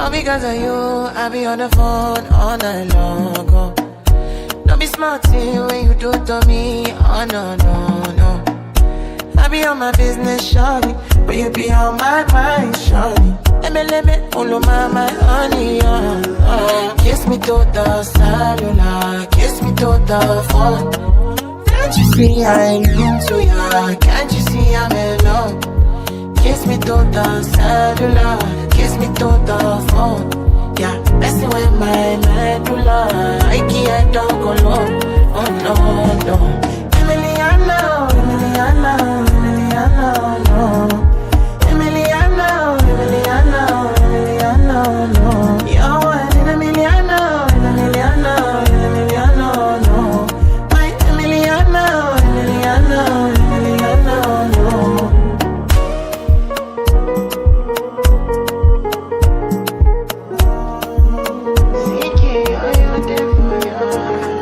All because of you, I be on the phone all night long. Oh. Don't be smarting when you do to me. Oh no, no, no. I be on my business, shawty, but you be on my mind, shawty. Let me follow my honey, Kiss me to the cellular, kiss me to the phone. Can't you see I'm into ya? Can't you see I'm in love? Kiss me to the cellular, kiss me to the phone. Yeah, messing with my medulla, I can't talk alone. Oh no, no. Emiliano, Emiliano, Emiliano, no. Emiliano, Emiliano, Emiliano, no. You're one in a million, no. My Emiliano, Emiliano, Emiliano, no.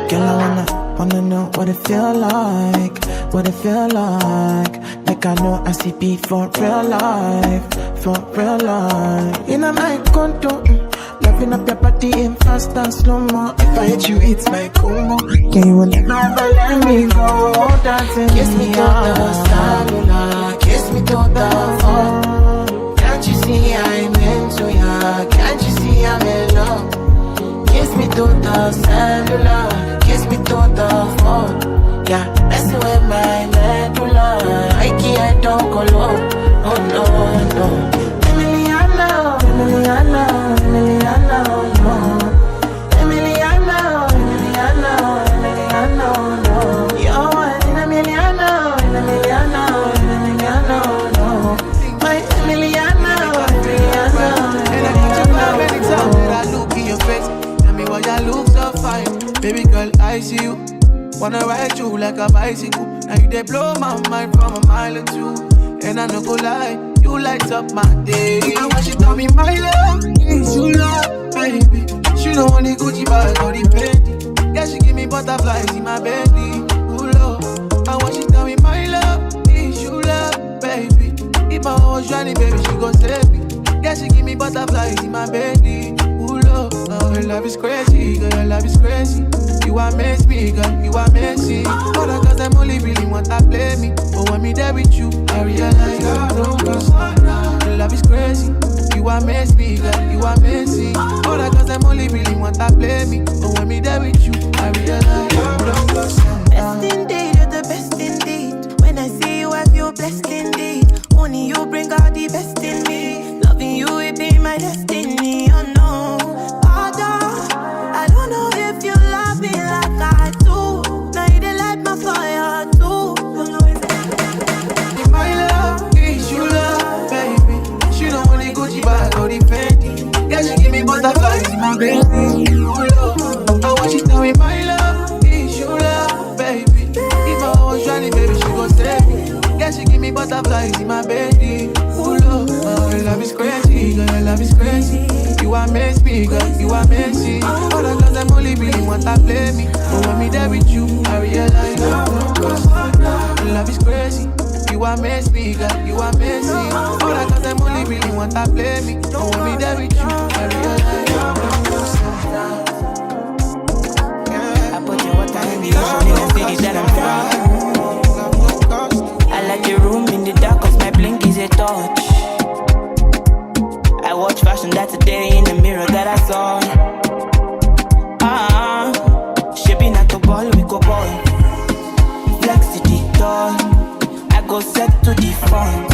Girl, I wanna know what it feel like, what it feel like. Like I know I see beat for real life, for real life. In a my condo, loving up your body in fast and slow-mo. If I hit you, it's my combo. Can you never let me go? Dancing, kiss me to the cellular, kiss me to the phone. Can't you see I'm into ya? Can't you see I'm in love? Kiss me to the cellular, kiss me to the phone. Yeah, messing with my medulla, I can't talk alone. Oh no, no. Emiliano, Emiliano, Emiliano, no. Emiliano, Emiliano, Emiliano, no. You're one in a million, no. My Emiliano, Emiliano. And I need you back anytime that I look in your face. Tell me why you look so fine. Baby girl, I see you. Wanna ride you like a bicycle. Now you they blow my mind from a mile or two. And I no go lie, you light up my day. And when she tell me my love is you love, baby. She don't want the Gucci bag or the Fendi. Yeah, she give me butterflies in my belly. Ooh, love. And when she tell me my love is you love, baby. If I was Johnny, baby, she gon' save me. Yeah, she give me butterflies in my belly. Ooh, love. Oh, your love is crazy, girl, your love is crazy. You amaze me, girl, you amaze me. Other girls, them only really want to play me. But when me there with you, I realize your love is crazy. You amaze me, girl, you amaze me. Other girls, them only really want to play me. But when me there with you, I realize your love is best indeed, you're the best indeed. When I see you, I feel blessed indeed. Only you bring out the best in me. Loving you, it be my destiny. Oh no, I don't know if you love me like I do. Now you done light my fire too. My love is you love, baby. She don't want the Gucci bag or the Fendi. Yeah, she give me butterflies in my belly. I want you tell me my love is you love, baby. If I was Johnny, baby, she gon' save me. Yeah, she give me butterflies in my belly. Ooh, love, your love is crazy, girl, your love is crazy. You amaze me, girl, you amaze me. Other girls, them only really want to play me. But when me there with you, I realize your love is crazy. You amaze me, girl, you amaze me. Other girls, them only really want to play me. But when me there with you, I realize your I put your water in the ocean in the city that I'm from. I like your room in the dark cause my blink is a touch. I watch fashion that's a day in the mirror that I saw. Shaping at the ball, we go ball. Flex to the door, I go set to the front.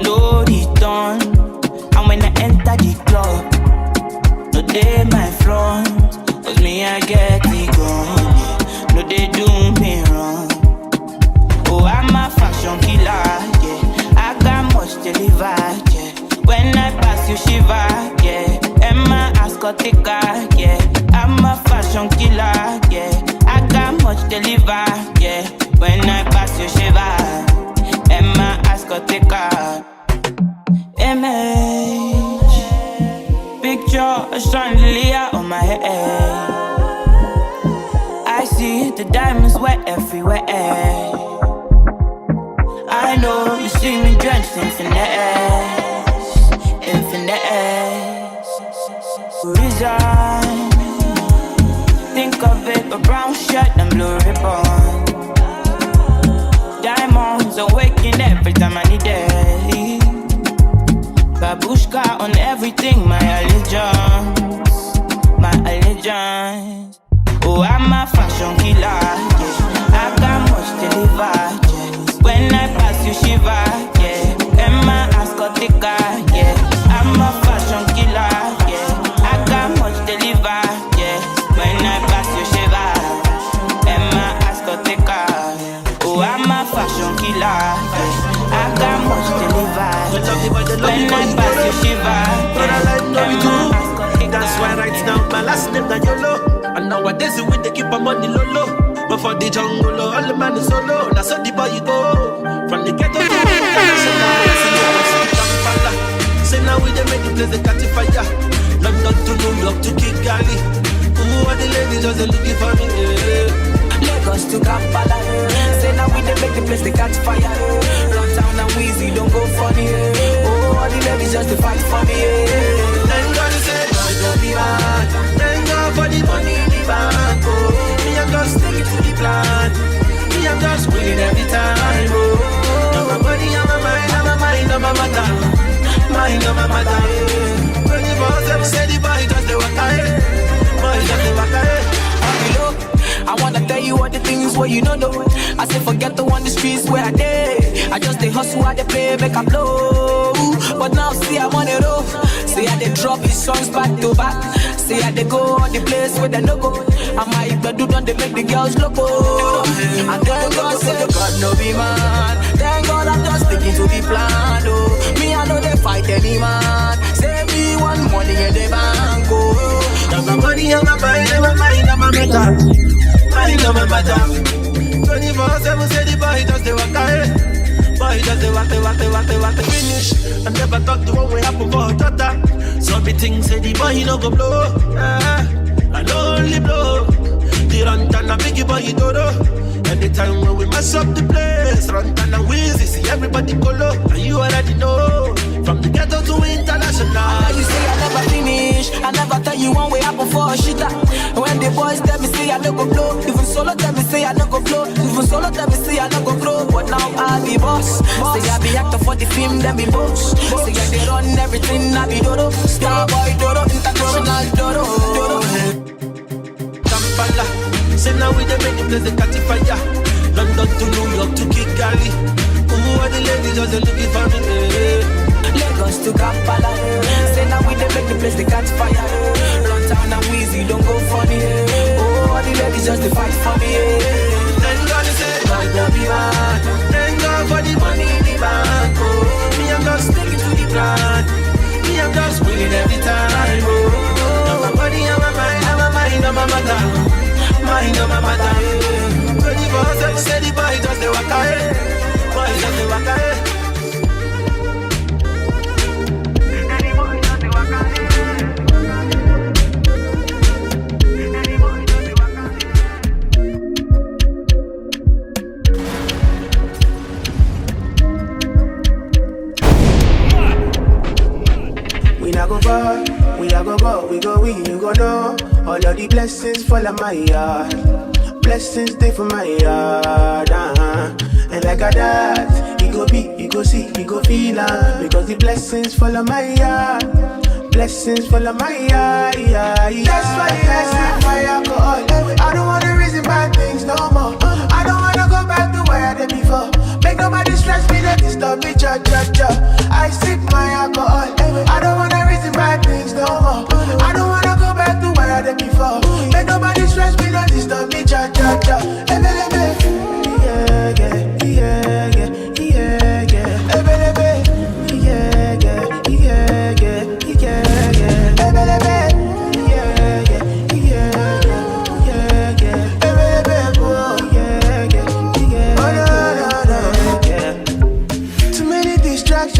No return, and when I enter the club, no day my front. Cause me I get it gone, no they do me wrong. Oh, I'm a fashion killer, yeah. I got much to deliver, yeah. When I pass you shiver, yeah. Emma Ascotica, yeah. I'm a fashion killer, yeah. I got much to deliver, yeah. When I pass you shiver, Emma Ascotica. Image, picture a chandelier on my head. I see the diamonds wet everywhere. I know you see me drenched in finesse, in finesse. to resign. Think of it, a brown shirt and blue ribbon. Diamonds are waking every time I need it. Babushka on everything, my allegiance, my allegiance. Oh, I'm a fashion killer, yeah. I got much to deliver, yeah. When I pass you shiver, yeah. And my ass got thicker, yeah. I'm a fashion killer, yeah. I got much to deliver, yeah. When I pass you shiver, and my ass got thicker. Oh, I'm a fashion killer, yeah. I got much to deliver. When I pass you shiver, yeah. And my ass got thicker. That's why right now my last name na YOLO. And nowadays we they keep our money low low. But for the jungle, all the man is solo. That's how the boy you go. From the ghetto to the international. Kampala. Say now we they make the place they catch fire. London to New York to Kigali. Who are the ladies just looking for me? Lagos to Kampala. Say now we they make the place they catch fire. Run town and Weezy don't go funny. Oh, all the ladies just to fight for me. Thank God you say don't be mad. Thank God for the money in the bank. Oh, me I'm just sticking to the plan. Me I'm just winning every time. Oh, I'm my body, I'm my mind, I'm my mind, I'm my matter. Mind on my matter. When the boss them say the boy just the waka. Boy just the waka. I wanna tell you all the things where you don't know. I say forget the one the streets where I did. I just they hustle, I they play, make I blow. But now see I'm on the road. See I they drop his songs back to back. See I they go on the place where they no go. I might but do done they make the girls loco. And thank God say God no be man. Thank God I'm just sticking to the plan. Oh, me I know they fight any man. Say me one money in the bank. Oh, I'm my money, I'm my mind, I'm my mind, I'm my matter. Mind on my matter. 24/7 say the boy just the waka. Boy just the waka. Finish. I never thought the one way happen for a daughter. So me think say the boy no go blow. I only blow. The Rantan a biggie boy dodo. Anytime when we mess up the place, Rantan and Weezy see everybody go low. And you already know. From the ghetto to international. You say I never finish. I never tell you one way happen for a shitter. When the boys tell me say I no go blow, even solo tell me say I no go blow, even solo tell me say I no go grow. But now I be boss. Say I be actor for the film, then be boss. Say I they run everything, I be dodo. Star boy dodo, international dodo. Kampala. Say now we they make the place they catch fire. London to New York to Kigali. Who are the ladies just looking for me? Lagos to Kampala. Say now we they make the place they catch fire. Run town and Weezy don't go funny. Oh, all the ladies just to fight for me. Thank God you say God don't be mad. Thank God for the money in the bank. Oh, me I'm just sticking to the plan. Me I'm just winning every time. Oh, I'm my body, I'm my mind, I'm my mind, I'm my matter. Mind on my matter. 24/7 say the boy just the waka. Boy just the waka. You go know all of the blessings fall on my yard. Blessings stay for my yard, And like a that, you go be, you go see, you go feel because the blessings fall on my yard. Blessings fall on my yard, That's why I sip my alcohol. I don't wanna reason bad things no more. I don't wanna go back to where I did before. Make nobody stress me, don't disturb me, cha. I sip my alcohol. I don't wanna reason bad things no more. I don't wanna go back to where I did before. Make nobody stress me, don't disturb me, cha.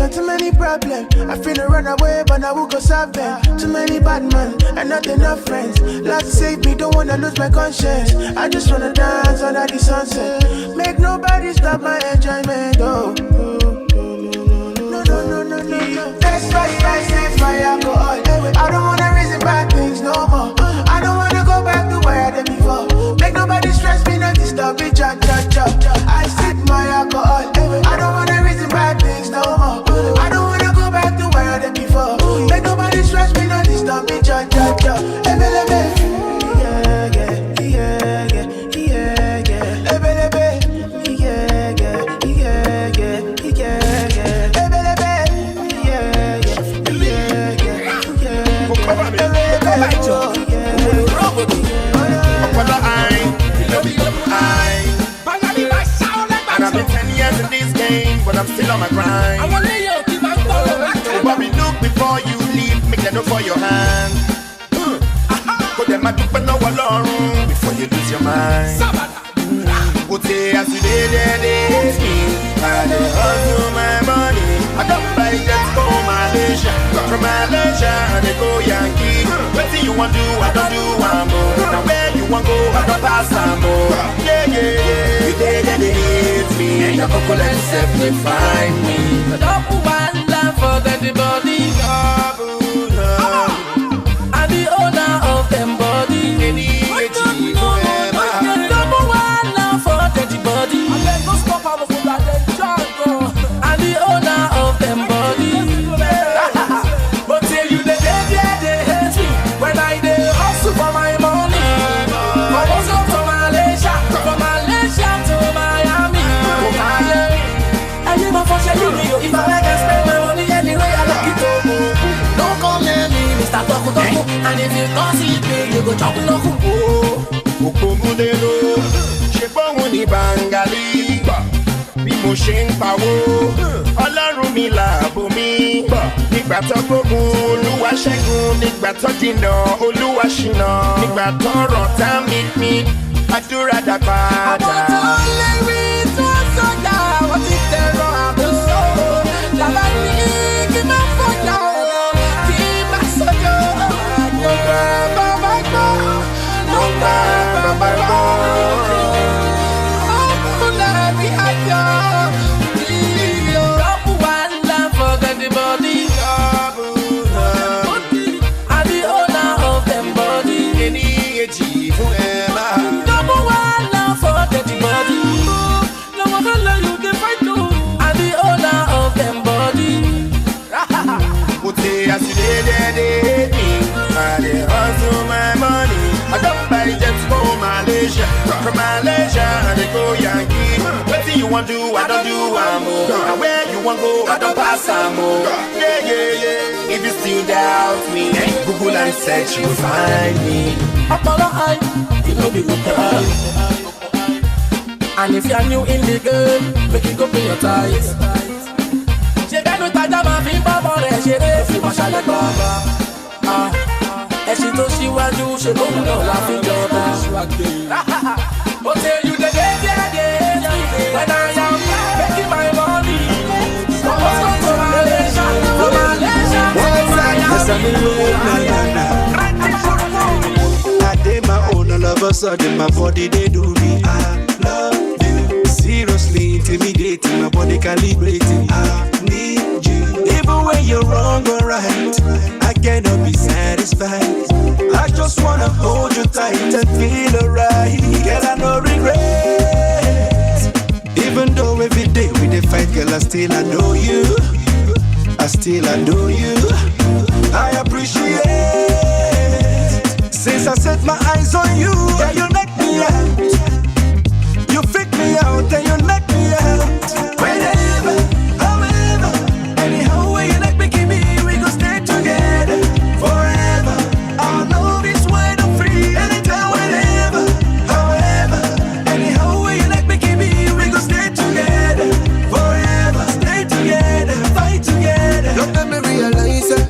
Too many problems. I finna run away, but I will go solve them. Too many bad men and not enough friends. Lord save me, don't wanna lose my conscience. I just wanna dance under the sunset. Make nobody stop my enjoyment. Oh, no. That's why I save my alcohol. I don't wanna reason bad things. on my grind. I wanna lay you keep on going. Bobby, look before you leave, make them know for your hand. Put them a do for no alone before you lose your mind. Put it as you did, it's me. I dey hustle my money. I don't buy jet for Malaysia. From Malaysia, I dey go Yankee. What you want do, I don't do one more. Now where you want go, I don't pass some more. Yeah, yeah, yeah. You did it's me. And your couple and self they find me. The double one love for the body. I'm the owner of them body. I'm the owner of them body. But tell you the day they hate me when I dey hustle for my money. I was up to Malaysia, from Malaysia to Miami. And you know for sure if I can spend my money anyway, I like it to go. Don't come near me, Mr. Toku Toku. And if you can't see me, you go chop Toku. Okomudelo, Shepo ni Bangali. Bí mo ṣe ń pawó, Ọlọ́run mi làbò mi. Nígbà tó gbógun, Olúwa ṣẹ́gun. Nígbà tó dínà, Olúwa ṣìnà. Nígbà tó rọ̀ tá mi, àdúrà dá padà. Àwọn tó lè rí tó sọ́jà, wọ́n ti tẹ̀rọ àbúrò. Bàbá ní kí n má fọjà, kí n má sọ́jà. Ló gbà bàbá gbọ́, ló gbà bàbá gbọ́. Ọkùnrin bí ayọ̀. As you did me, I dey hustle my money. I don't buy jets for Malaysia. From Malaysia, I dey go Yankee. What you want do, I don't do one more. And where you want go, I don't pass some more. Yeah, yeah, yeah. If you still doubt me, Google and search, you will find me. Apollo high, you know be look high. And if you're new in the game, make it go pay your tithes. Ṣèkẹ́nu tajà máa fi ń bọ́bọ̀ rẹ̀ ṣeré fi máa ṣàlẹ̀ gbọ́gbọ́. Ẹṣin tó ṣíwájú ṣe lóhùn náà la fi jọba. Ó ṣe you dey dey when I am making my money. Ọmọ tó Malaysia, from Malaysia to Miami. I did my own, all of a sudden my body they do me. I love you. Seriously intimidating, my body calibrating. I need you. Even when you're wrong or right, I cannot be satisfied. I just wanna hold you tight and feel alright. Girl, I no regret. Even though every day we dey fight, girl, I still adore you. I still adore you. I appreciate. Since I set my eyes on you, yeah, you knock me out. You freak me out and you knock me out. Whenever, however, anyhow way you like me, give me, we gon' stay together forever. I'll know this way I'm free anytime, whenever, however, anyhow way you like me, give me, we gon' stay together forever. Stay together, fight together. Don't let me realize it.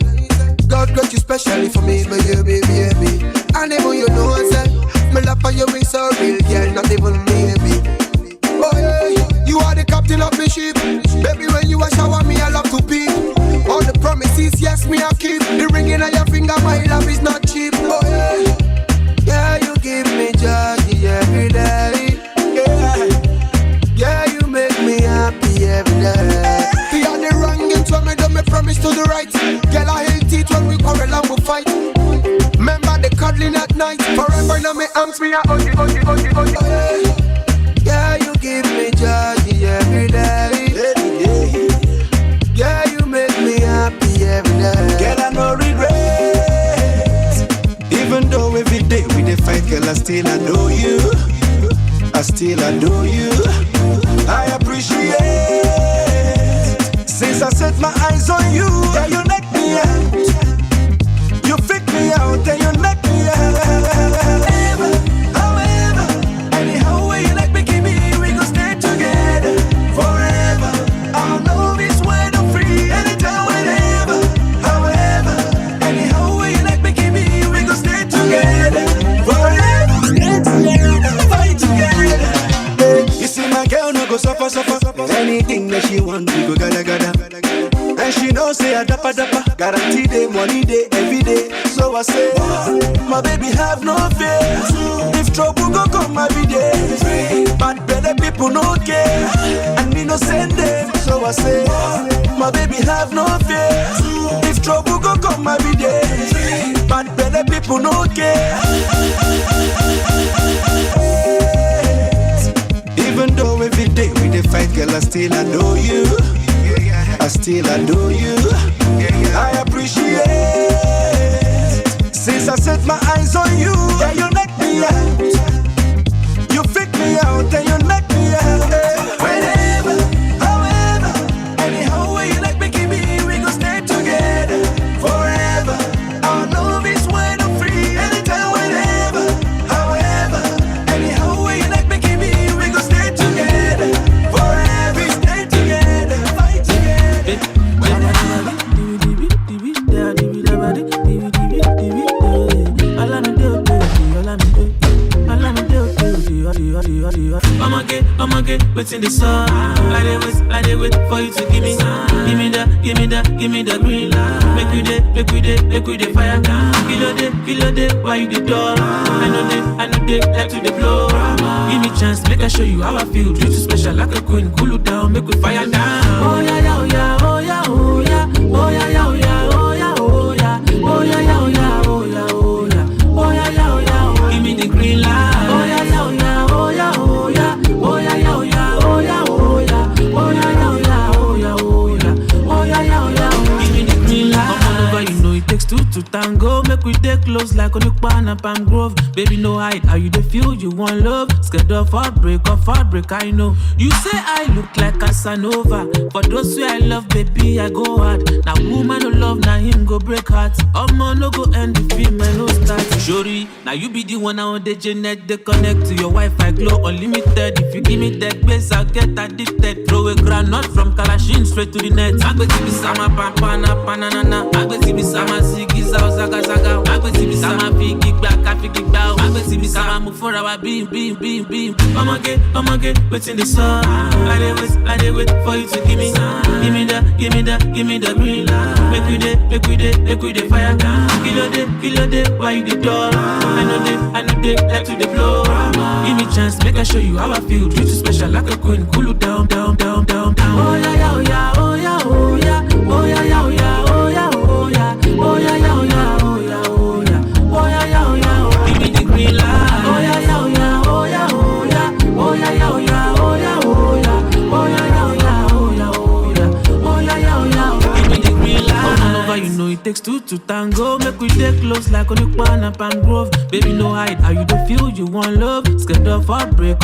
God got you specially for me, baby. And even you know I said, my love for you is so real, girl, not even maybe. Oh yeah, you are the captain of my ship. Baby, when you a shower me, I love to pee. All the promises, yes, me I keep. The ringing on your finger, my love is not cheap. Oh yeah, yeah, you give me joy every day. Yeah, you make me happy every day. The other wrong and told me don't me promise to the right. Girl, I hate it when we quarrel and we fight. Remember the cuddling at night. Forever now me arms, me a hug you. Yeah, you give me joy every day. Yeah, you make me happy every day. Girl, I no regret. Even though every day we dey fight, girl, I still adore you. I still adore you. I appreciate. Since I set my eyes on you, yeah, you knock me out. You freak me out and you knock me out. However, anyhow way you like me, give me, we gon' stay together forever. I'll know And she know say I dappa dappa. Guarantee day, money day, every day. So I say, my baby have no fear. If trouble go come every day. But better people no care. And me no send them. So I say, my baby have no fear. If trouble go come every day. But better people no care. Even though every day we dey fight, girl, I still adore you. I still adore you. I appreciate. Since I set my eyes on you, yeah, you knock me out. You freak me out, and you knock me out. Whenever, however, anyhow way you like making me, we gon' stay together forever. Our love is when I'm free, anytime, whenever, however, anyhow way you like making me, we gon' stay together forever. We stay together, fight together. I'ma get what's in the sun. I did wait for you to give me the green light. Make we dey fire. Kilo day, why you the door? I know they like to the blow. Give me chance, make I show you how I feel. Treat you special like a queen. Cool you down, make we fire down. Oh yeah, yeah, oh yeah, oh yeah, oh yeah, oh yeah, yeah, oh yeah, oh yeah, oh yeah, oh yeah, yeah, oh yeah, oh yeah, oh yeah, oh yeah, yeah, oh yeah. Give me the green light. Oh yeah, yeah, oh yeah, oh yeah, oh yeah. Oh yeah, yeah, oh yeah, oh yeah, oh yeah, oh yeah, yeah, oh yeah, oh yeah, oh yeah, yeah, oh yeah. Give me the green light. Come on over, you know it takes two to tango. Make we take close like Onukpa and Palm Grove. Baby, no hide, how you dey feel? You want love? Scared of heartbreak, I know. You say I look like Casanova. For those who I love, baby, I go hard. Now woman no love, now him go break hearts. Man no go end the film, I no start. Shori, now you be the one on the Janet. They connect to your Wi-Fi, glow unlimited. If you give me that base, I'll get addicted. Throw a granite from Kalashin straight to the net. Agbeti bi sama pampana panana. Agbeti bi sama zigiza zaga zaga. Agbeti bi sama figigba kafigigba. Agbeti bi sama move for our beam. I'ma get what's in the sun. I did wait for you to give me the green light. Make we dey fire. Kilo day, why you the door? I know they like to the blow. Give me chance, make I show you how I feel. Treat you special like a queen. Cool you down. Oh yeah, yeah, oh yeah, oh yeah, oh yeah, oh yeah, yeah, oh yeah, oh yeah, oh yeah, oh yeah, yeah, oh yeah, oh yeah, oh yeah, oh yeah, yeah, oh yeah. Give me the green light. Oh yeah, yeah, oh yeah, oh yeah, oh yeah, oh yeah, yeah, oh yeah, oh yeah, oh yeah, oh yeah, yeah, oh yeah, oh yeah, oh yeah, yeah, oh yeah. Give me the green light. Come on over, you know it takes two to tango. Make we dey close like Onukpa and Palm Grove. Baby, no hide, how you dey feel? You want love? Scared of heartbreak,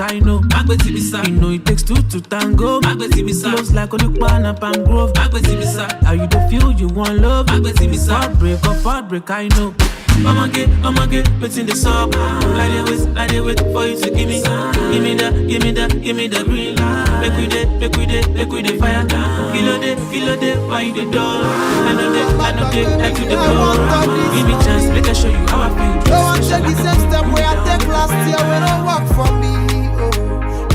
I know. Agbeti bi sa, you know it takes two to tango. Agbeti bi sa, close like Onukpa and Palm Grove. Agbeti bi sa, how you dey feel? You want love? Agbeti bi sa, heartbreak, I know. I'ma get what's in the song. I did wait for you to give me the green light. Make we dey fire. Kilo day, why you the door? I know they like to the blow. Give me chance, make I show you how I feel. No one check the same step where I take last year when I work for me. Oh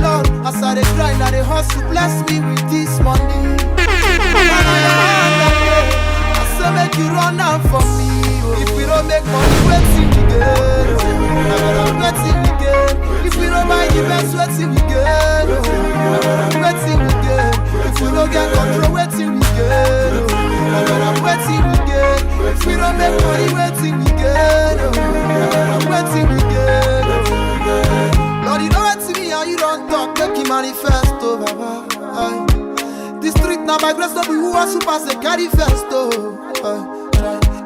Lord, as I dey grind, I dey hustle, bless me with this money. I say make you run out for me. If we don't make money, waiting we get. Waiting we get. If we don't buy the best, waiting we get. Waiting we get. If we don't get control, waiting we get. Waiting we get. If we don't make money, waiting we get. Waiting we get. Lord, you don't wait to me and you don't talk, make you manifest, oh Baba. This street now by grace, no be who are super, they carry first, oh.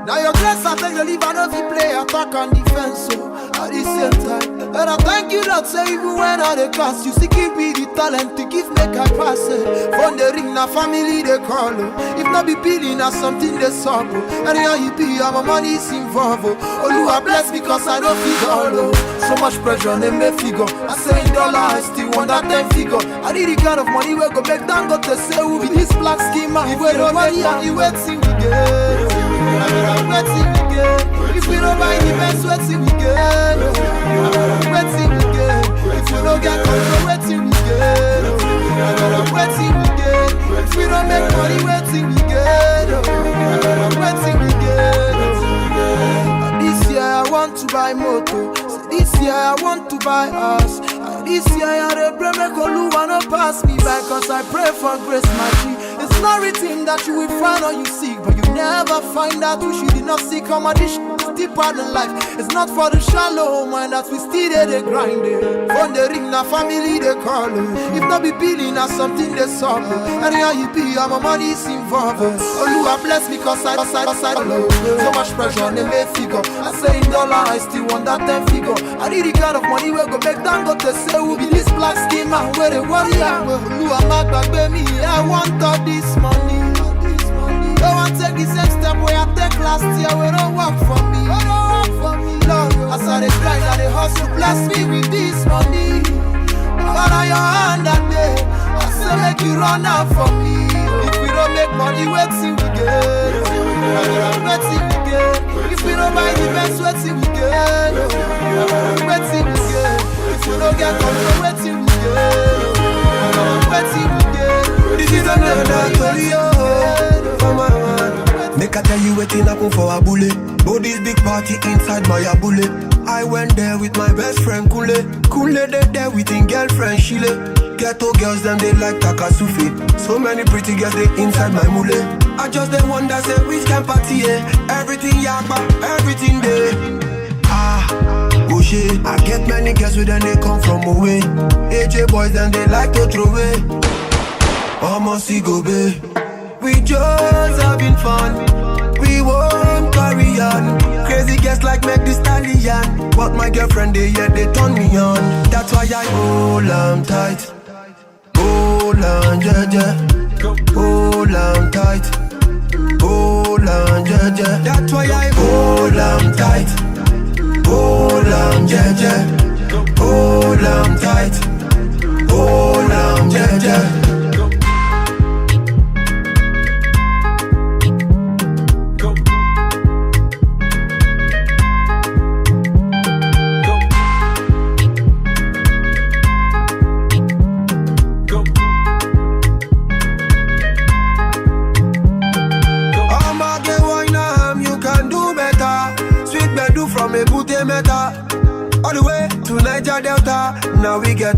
Now your grace, I take the leave, I know if you play attack and defense, so at the same time. And I thank you that say even when I dey cast, you still give me the talent to give make I pass it. From the ring, na family they call, if not be billing, na something they solve. Anyhow you be, my money is involved. Oh, you are blessed because I don't figure. So much pressure, they may figure. I say in dollar, I still want that 10 figure. I need the kind of money where go back down, got to say who be this black schema. If we don't money and you wait till we get. Waiting we get. If we don't buy the best, waiting we get. Waiting we get. If we don't get control, waiting we get. Waiting we get. If we don't make money, waiting we by us. This year I dey pray make Oluwa no pass me by, cause I pray for grace, my G. It's not written that you will find or you seek, but you never find out who you did not seek. Come on, this is deeper than life. It's not for the shallow mind that we still dey grind it. Phone the ring, na family they call it. If not be billing, na something they solve it. Anyhow you be, my money is involved. Oluwa bless me cause I so much pressure on the main figure. I say in dollar, I still want that 10 figure. I need the kind of money where go make Dangote say who be this black skin man where they worry. Oluwa mag back me, I want all this money. Don't want to take the same step where I take last year. We don't work for me. Lord, as I dey grind, I dey hustle. Bless me with this money. But on your hand that day, I say make you run out for me. If we don't make money, wait till we get. Wait till we get. If we don't buy the best, wait till we get. Wait till we get. If we don't get control, wait till we get. Wait till we get. This is another story, oh my man. Make I tell you waiting happen for a bullet. Oh, this big party inside my bullet. I went there with my best friend Kule. Kule they there with his girlfriend Shile. Ghetto girls them they like Takasufi. So many pretty girls they inside my mule. I just they wonder say which can party everything yakba, everything there. Oh shit, I get many girls with them they come from away. AJ boys and they like to throw away. Almost go babe. We just having fun. We won't carry on. Crazy guests like Meg Thee Stallion. But my girlfriend they turn me on. That's why I hold on tight. Hold on, jeje. Hold on tight. Hold on, jeje. That's why I hold on tight. Hold on, jeje. Hold on tight. Hold on, jeje. All the way to Niger Delta, now we get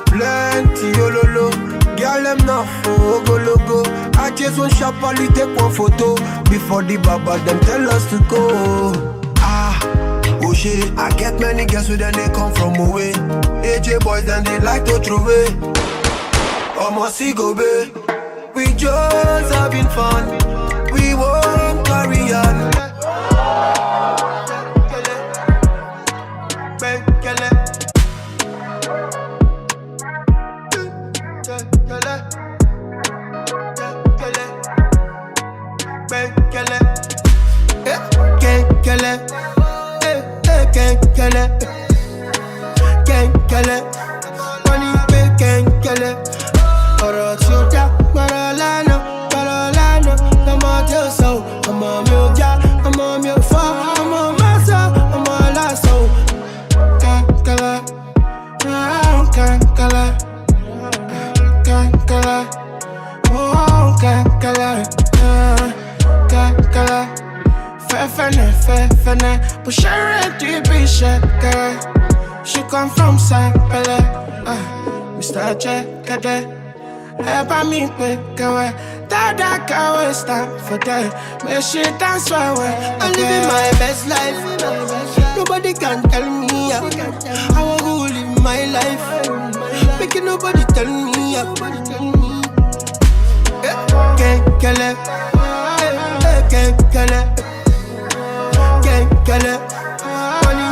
plenty ololo. Girl them now for go logo. I just want sharply take one photo before the baba them tell us to go. Oh shit, I get many girls with them they come from away. AJ boys and they like to throw away. Almost go babe. We just having fun. We won't carry on. She come from Sapele, Mr. Jekade. Eba mi pe kawe, dada kawe stand for that. Make she dance for way. I'm living my best life. Nobody can tell me I want to live my life. Make nobody tell me Can't kill it. Can't kill it. Can't kill it. Money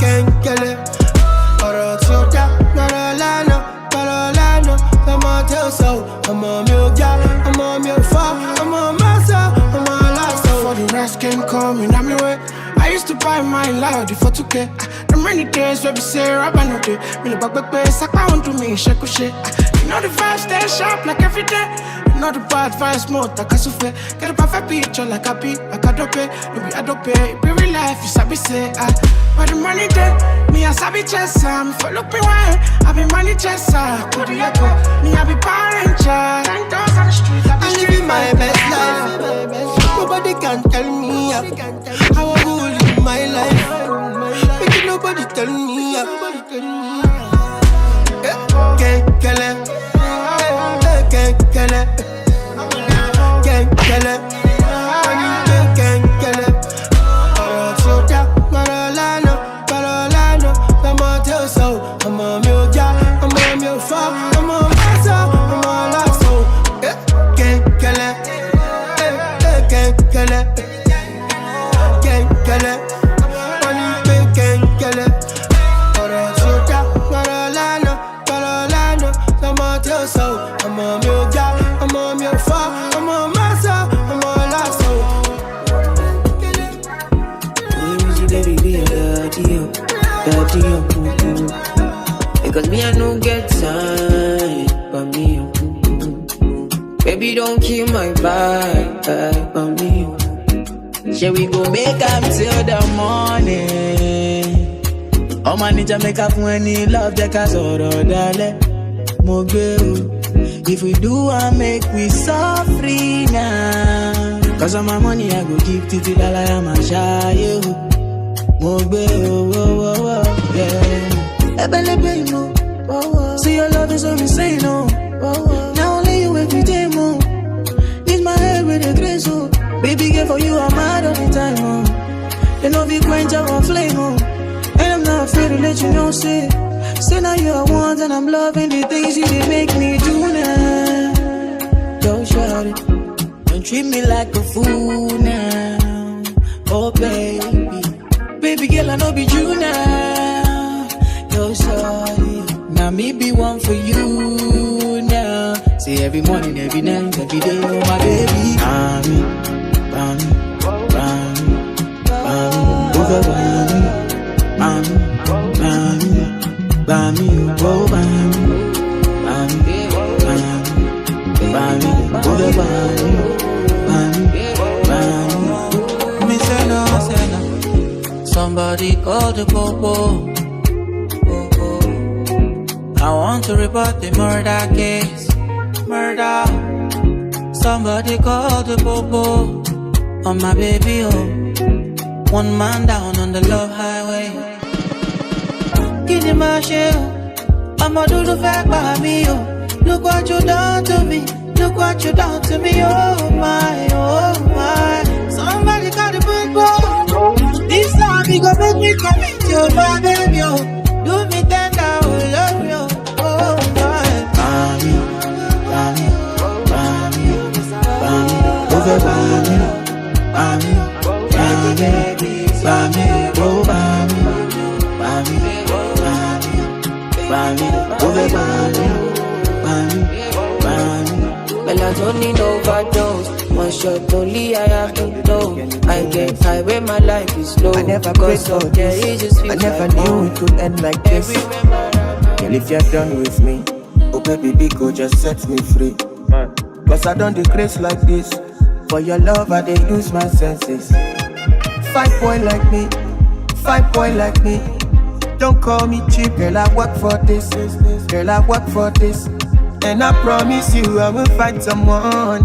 can't kill it. I'm on your job, I'm on your farm, I'm on myself, I'm on life. For the rest came coming, I'm your way. I used to buy my loud for 2K. Them rainy days where we say Rabba no day. Me the back base, I can't do me shake shit. You know the vibes stay sharp like every day. You know the bad vibes more like a souffle. Get a perfect picture like a beat, like a dope. No be a dope, it be real life, you sabi say but the money day, me a sabi chessa. Me follow me wine, I be money chessa. Could you echo? Me I be parent child. 10 doors on the street, I'm living my best life. Nobody can tell me how I will live my life. Make nobody tell me kill it. Can't kill it. Money can't kill it. Carolina, I'm on your soul. I'm on your job, I'm on your far, I'm on my soul, I'm on last soul. Baby, be a dirty, because me I no get time, but me, baby don't kill my vibe, but me. Shall we go make up till the morning? Oh man, need to make up when you love the casoro, dale. If we do, I make we so free now. Cause of my money, I go give Titi Lala, I'm a shy. Yeah. See your love is so insane, no. Now only you every day, mo. Need my head with a grace, oh. Baby, girl, for you, I'm mad all the time, oh. You know, if you quench our flame, oh. And I'm not afraid to let you know, say now you're one, and I'm loving the things you did make me do now. Don't shout it, don't treat me like a fool now. Oh, baby girl, I know be you now. Don't shout it, now me be one for you now. Say every morning, every night, every day, oh my baby. Bami, oh bami, Me say no. Somebody call the popo. I want to report the murder case. Murder. Somebody call the popo. On my baby, oh. One man down on the love highway. Give me my share. I'ma do the fact by me, oh. Look what you done to me. Look what you done to me, oh my, oh my. Somebody call the football. This time he gon' make me commit to my baby, oh. Do me tender, oh, love you, oh my. Bami, over Bami, oh Bami, over Bami. Melatonin overdose. One shot only I have to know. I get high when my life is low. I never prayed for this. I never knew it could end like this. Girl, if you're done with me, oh baby, big go just set me free. Cause I don't decrease like this. For your love, I dey use my senses. 5 boy like me, 5 boy like me. Don't call me cheap, girl, I work for this. Girl, I work for this. And I promise you I will find someone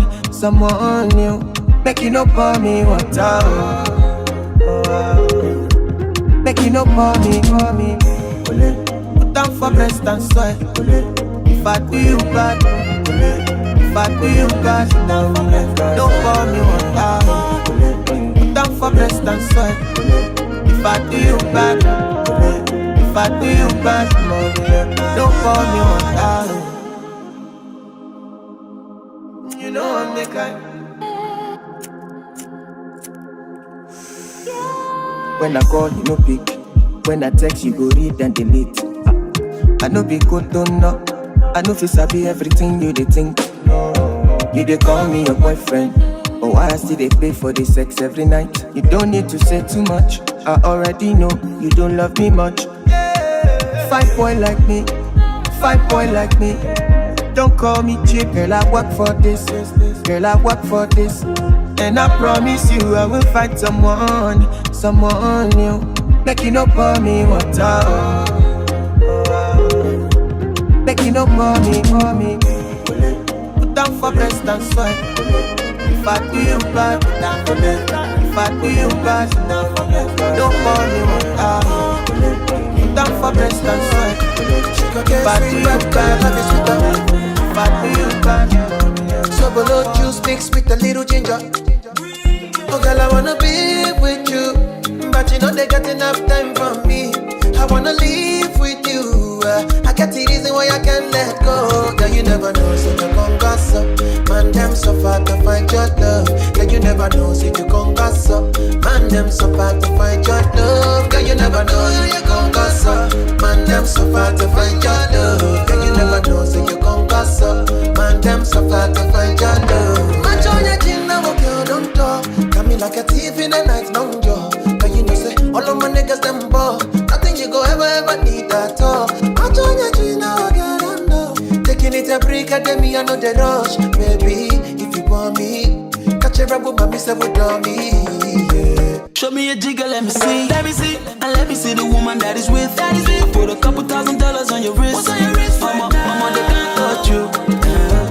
new. Make you no pour me water. Make you no pour me. Put down for breast and soil. If I do you bad, no, don't pour me water. Put down for breast and soil. If I do you bad, no, don't pour me water. You know I'm the guy. When I call, you no pick. When I text, you go read and delete. I know be good, don't know. I know fi sabi everything you dey think. You dey call me your boyfriend. Oh, why I still dey pay for the sex every night? You don't need to say too much. I already know you don't love me much. 5 boy like me, 5 boy like me. Don't call me cheap, girl, I work for this. Girl, I work for this. And I promise you I will find someone new. Make you no pour me water. Make you no pour me. Put down for breast and soil. If I do you bad, if I do you bad, don't pour me water. Put down for breast and soil. If I do you bad, if I do you bad. So below juice mixed with a little ginger. Oh girl, I wanna be with you, but you know they got enough time for me. I wanna live with you. I got the reason why I can't let go. Girl, you never know, so you gon' gossip. Man, them so far to find your love. Girl, you never never know, say you conquer so. Man, them so far to find your love. Girl, you never know, say you conquer so. Man, them so far to find your love. Girl, you never know, say you conquer so. Man, them so far to find your love. Match on your chin, now girl, don't talk. Got me like a thief in the night, long jaw. Cause you know, say, all of my niggas, them ball. Nothing you go ever need at all. Match on your chin, now girl, don't know. Taking it a break, I me, I know the rush. Baby, if you want me, catch a rebel, but me say with me, yeah. Show me a jigger, let me see, and let me see the woman that is with. I put a couple $1,000 on your wrist. What's on your wrist? Mama, they can't touch you.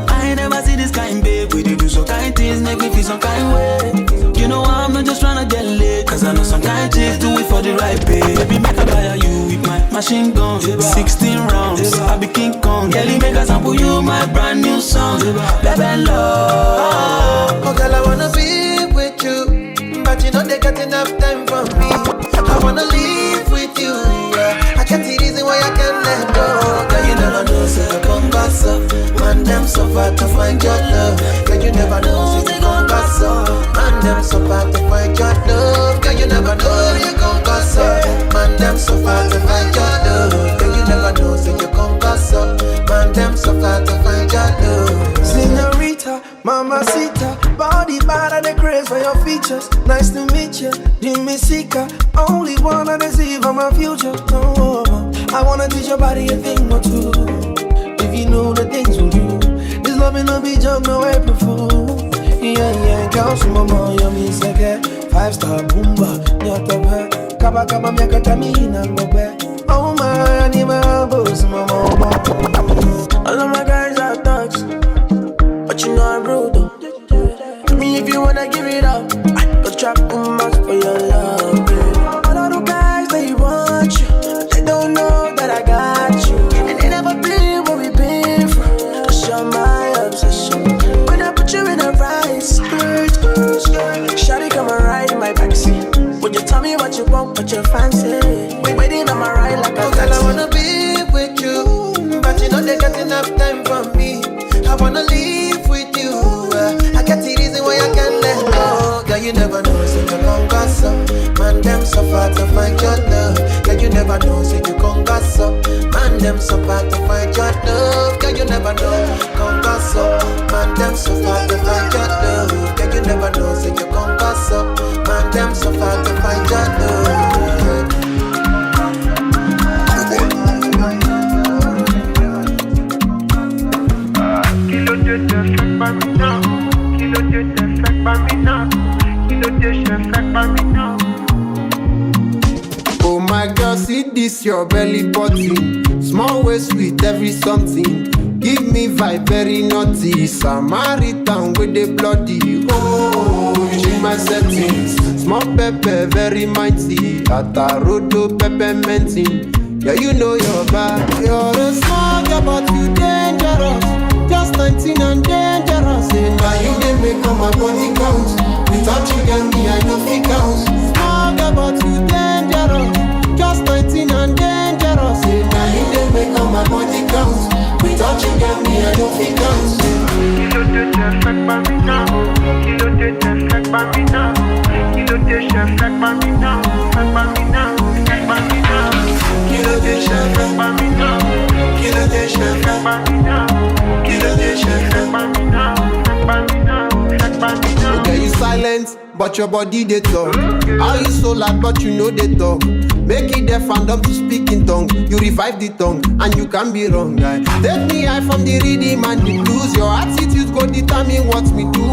I ain't never see this kind, babe. We do some kind things, make me feel some kind way. You know I'm not just tryna get laid, cause I know some kind chicks do it for the right pay. Baby, make a buy you with my machine gun, 16 rounds, I be King Kong. Girlie, make a sample you my brand new song, Baby Love. Oh girl, I wanna be with you, but you know they got enough time for me. I wanna live with you, yeah. I can't see reason why I can't let go. Girl, you never know, say you come back so. Man, them so far to find your love. Girl, you never know, say you come back so. Man, them so far to find your love. Girl, you never know, you come back so. Man, them so far to find your love. Girl, you never know, say you come back so. Man, them so far to find your love. Senorita, mamacita, body bad and the craze for your features. Nice to meet you, Jimmy Sika. Only one I see for my future. Oh, I wanna teach your body a thing or two. If you know the things we do, this love ain't no be jump, no April Fool. Yeah, girl, some mama, you mean second. 5-star boomba, nyata kaba kaba miaka tamina ngobe. Oh my, I need my boss, mama. All of my guys are thugs, but you know I'm rude though. Me if you wanna give it up, go trap too much for your love, yeah. All of the guys, they want you, but they don't know that I got you. And they never been where we been from, cause you're my obsession. When I put you in a right skirt, shawty come and ride in my backseat. Would you tell me what you want, what you fancy? Waiting on my ride like a girl, I wanna be with you, but you know they got enough time for me. I wanna live with you. I can't see reason why I can't let go. Girl, you never know, say you conquer so. Man, them so far to find your love. Girl, you never know, say you conquer so. Man, them so far to find your love. Girl, you never know, conquer so. Man, them so far to find your love. Girl, you never know, say you conquer so. Man, them so far to find your love. Oh my girl, see this your belly button. Small waist with every something. Give me vibe very naughty. Samaritan with the bloody. Oh, you change my settings. Small pepper, very mighty. Atarodo pepperminting. Yeah, you know your bad. You're a small girl, but you dangerous. Just 19 and dangerous. And now you didn't make all my body count. Without you, girl, me, I know fit count. Small girl, but you dangerous. Just 19 and dangerous. And now you didn't make all my body count. Without you, girl, me, I know fit count. Kilo de chef, fake by me now. Kilo de chef, fake by me now. Kilo de chef, fake by me now. Fake by me now. Fake by me now. Kilo de chef, fake by me now. Kilo de chef, fake by me now. Kilo de chef, fake by me now. Fake by me now. Fake by me now. Okay, you silent, but your body they talk. How you so loud, but you know they talk. Make it deaf and dumb to speak in tongue. You revive the tongue, and you can be wrong, guy. Take me high from the rhythm and the blues. Your attitude go determine what me do.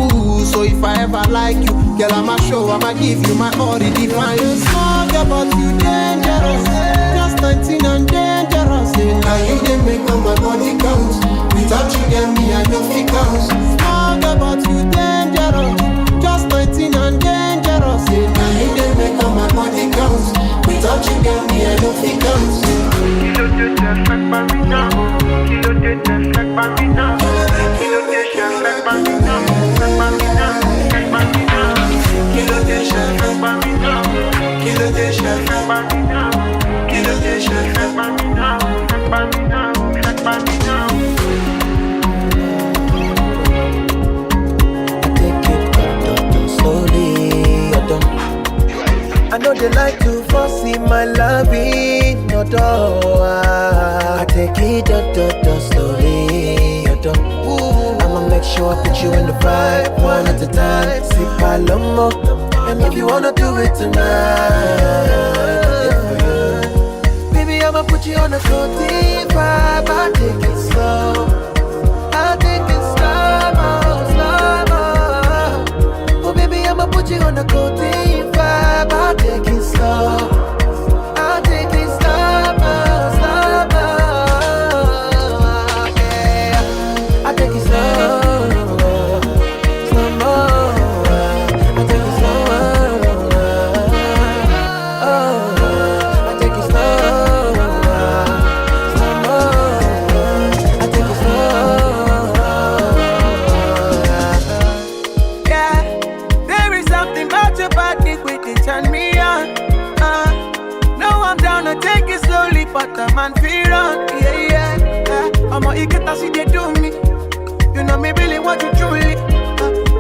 So if I ever like you, girl, I'ma show, I'ma give you my all redefine. You small girl, but you dangerous. Just 19 and dangerous. And now you didn't make all my body count. Without you, get me, I know fit count. Small girl, but you dangerous. Just 19 and dangerous. And now you didn't make all my body count. Without you, get me, I know fit count. Kilo de chef, fake by me now. Kilo de chef, fake by me now. Kilo de chef, fake by me now. Fake by me now. Fake by me now. Kilo de chef, fake by me now. Kilo de chef, fake by me now. Kilo de chef, fake by me now. Fake by me now. Fake by me now. they like to foresee my loving, no door. I take it slowly, I'ma make sure I put you in the vibe, one at a time. See Palomo, and if you wanna do it tonight, baby, I'ma put you on a floating vibe. I take it slow, I take it slow. Oh baby, I'ma put you on a floating vibe. I take it slow, I take it slow. Yeah, I take it slow. But the man feel on, yeah. I'm a get see they do me. You know me really want you truly.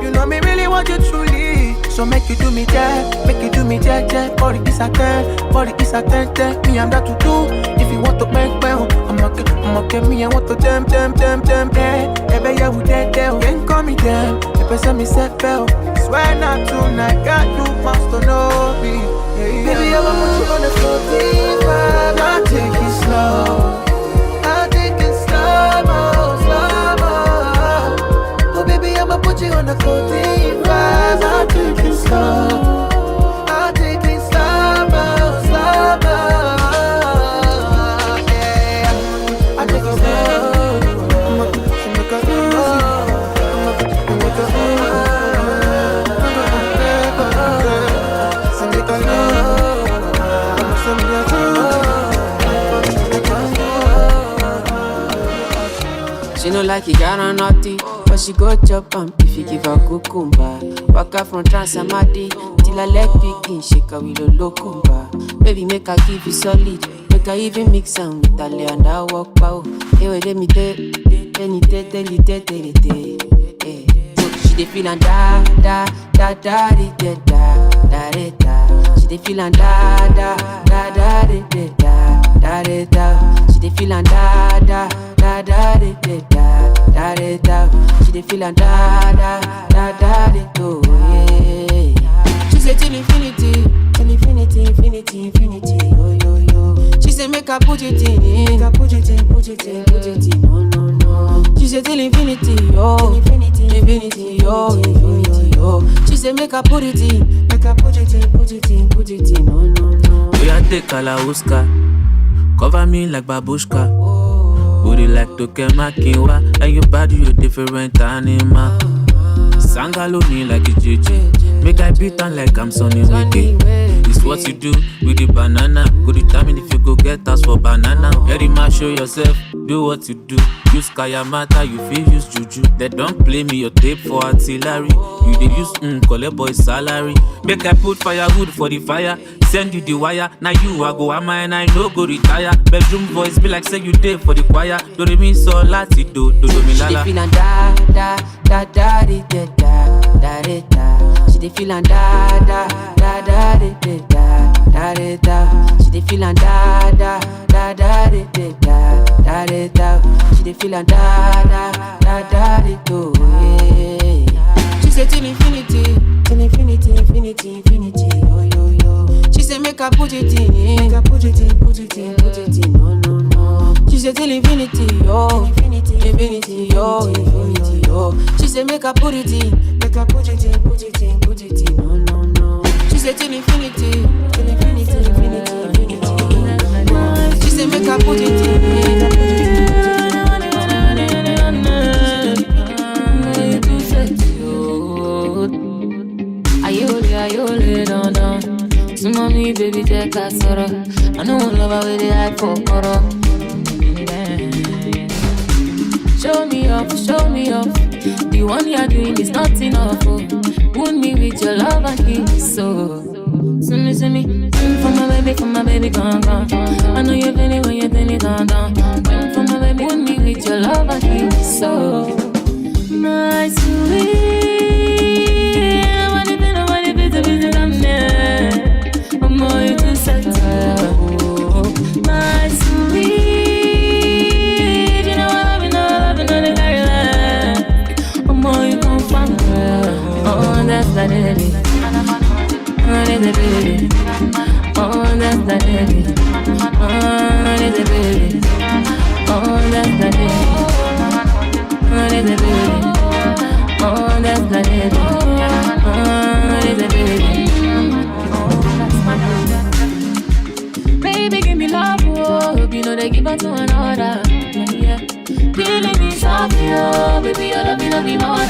You know me really want you truly. So make you do me that, make you do me that. Body is a 10, body is a 10. Me I'm that to do. If you want to bang, I'ma get me. I want to jam. Baby, yeah, we dead there. Can't call me damn. If I send me set bell, swear not tonight. Got you must to know me. Baby, I'ma put you on the floating vibe. I take it slow, I take it slow. Oh baby, I'ma put you on the floating vibe. I take it slow, I take it slow. Yeah, I take it slow. She no like it, got on naughty, but she go chop if you give her cucumber. Walk out from Transamadi till her leg begin shake her with a locumba. Baby, make her give you solid, make her even mix am with her lay and I walk pow. Hey, wait, let me tell. She dey feel and da. She dey feel and da. She dey feel and da. She dey feel and oh yeah. She say till infinity, yo. She say make her put it in, no. She say till infinity, yo. She say make her put it in, no. We are take Kalauska, cover me like babushka. Booty like Tokemakiwa, and your body you different animal. Sangalo me like a JJ, make I beat on like I'm Sonny Wiki. It's what you do with the banana. Go determine if you go get us for banana. Very much show yourself, do what you do. Use Kayamata, you feel use Juju. They don't play me your tape for artillery. You they use collect boy salary. Make I put firewood for the fire. Send you the wire, now you I go ama and I no go retire. Bedroom voice be like say you there for the choir. Do re mi so lati do mi lala. She dey feel and da. She dey feel and da. She dey feel and da. She dey feel and da. Oh yeah. She say till infinity, yo. She say make her put it in, no. She say till infinity, yo. She say make her put it in, no. She say till infinity, She say make her put it in. Ayole, down. So mommy, baby, take a sorrow. I know one love with the hype for horror. Show me off. The one you're doing is not enough. Oh. Wound me with your love and kiss. So, send me. For my baby, gone. I know you're feeling when you're feeling down. For my baby, wound me with your love and kiss. So, my sweet. I'm that's the baby. Oh, there's a baby. Oh, that's the baby. Oh, there's a baby. Oh, that's the baby. Oh, there's a baby. Oh, that's the baby. Oh, there's a baby. Baby, give me love, oh. You know they give up to another. Yeah. Killing me softly, oh. Baby, you love me more.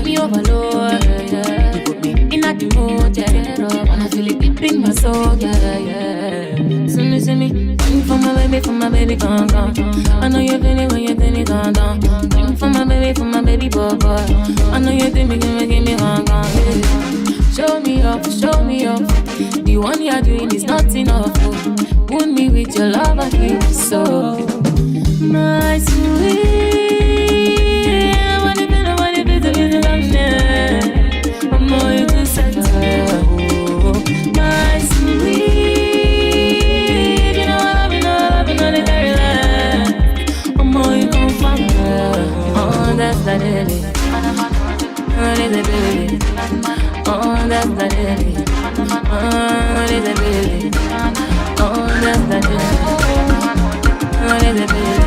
Me overload, yeah. You put me in a the mood, yeah. Wanna feel it deep in my soul, yeah. See me, sing for my baby, gone. I know you feel it when you feel it, gone. Sing for my baby, boy. I know you feel me, give me, gone. Show me up. The one you're doing is not enough. Put me with your love and kiss, so my sweet. I'm going to center, oh, my sweet. You know I'm loving on the very last. I'm going to find her. Oh, that's the baby. Oh, there's a baby. Oh, that's the baby. Oh, there's a baby. Oh, that's the baby. Oh, there's a baby.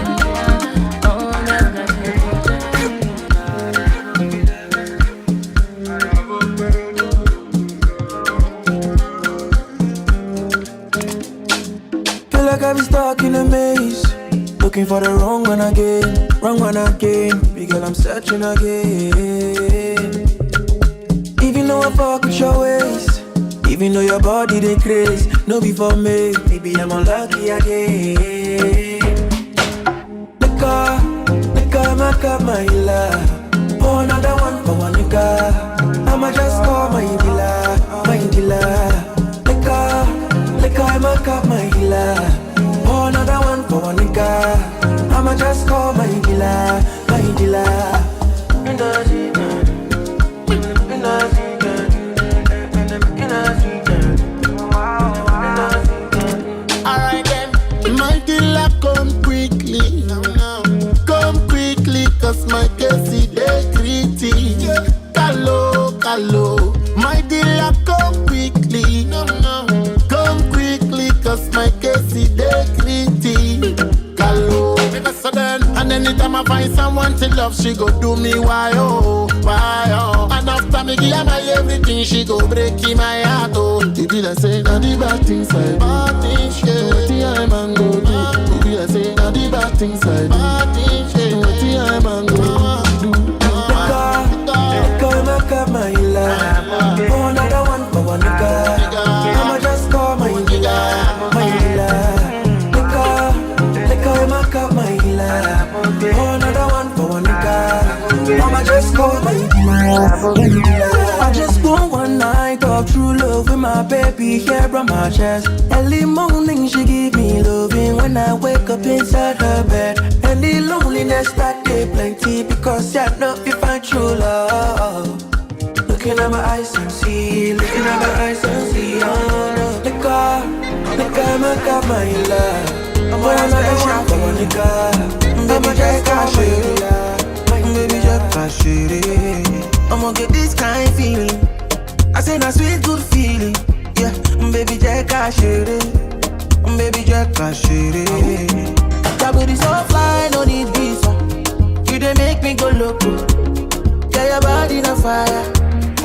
I be stuck in a maze, looking for the wrong one again. Big girl, I'm searching again. Even though I fuck with your ways, even though your body they craze, no be for me, maybe I'm unlucky again. Nigga, my love. Oh, another one for one nigga. I'ma just call my dealer. Nigga, my healer. Oh, another one for one nigga. I'ma just call my dealer. Alright then, my dealer come quickly. Come quickly, cause my case is gritty. Hello, my dealer come quickly. Come quickly, cause my case is gritty. Hello, and anytime I find someone to love, she go do me why oh. And after me give her my everything, she go break in my heart oh. It be like say now the bad things I do, what the I man go do. It be like say now the bad things I do, what the I man go do. Nigga, my love. Oh, another one for one nigga. I'ma just call my dealer. Nigga, my love. Oh, another one for one nigga. I'ma just call my dealer. I just want one night of true love with my baby here on my chest. Early morning she give me loving when I wake up inside her bed. And the loneliness that they plenty because I know if I true love. Looking at my eyes and see, oh no. Nigga, my love. I'm another one for one nigga. I'ma just cash it, baby, just cash it. I'ma get this kind of feeling. I say that sweet good feeling. Yeah, baby, just cash it, baby, just cash it. That booty so fly, no need visa. You dey make me go loco. Yeah, your body on fire.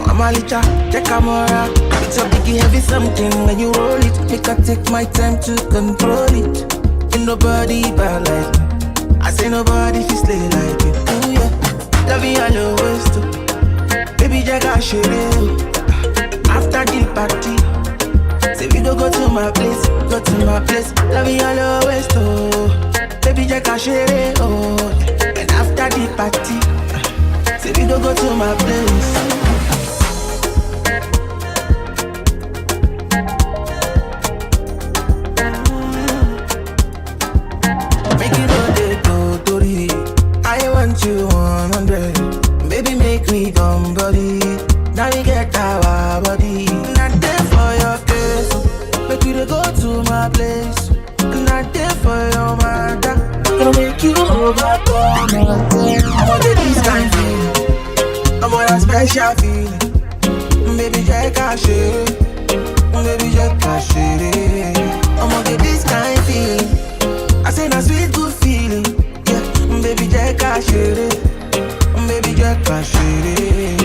I'm a licha, check camera. It's a biggie heavy something when you roll it. Make I take my time to control it. Ain't nobody bad like me. I say nobody fi slay like it. Ooh yeah, love you all always too. Baby, jaga share. After the party, say we go to my place, Love you all always too. Baby, jaga share. Oh, and after the party, say we go to my place. You 100, baby, make me come body. Now we get our body. Not there for your case, make you go to my place. Not there for your matter, gonna make you overcome. I want this kind of feeling. I'm on a special feeling. Baby, just cash it. Baby, just cash it. I'm gonna get this kind of feeling. I say a sweet good feeling. Yeah, baby, just cash it. Baby, just cash it.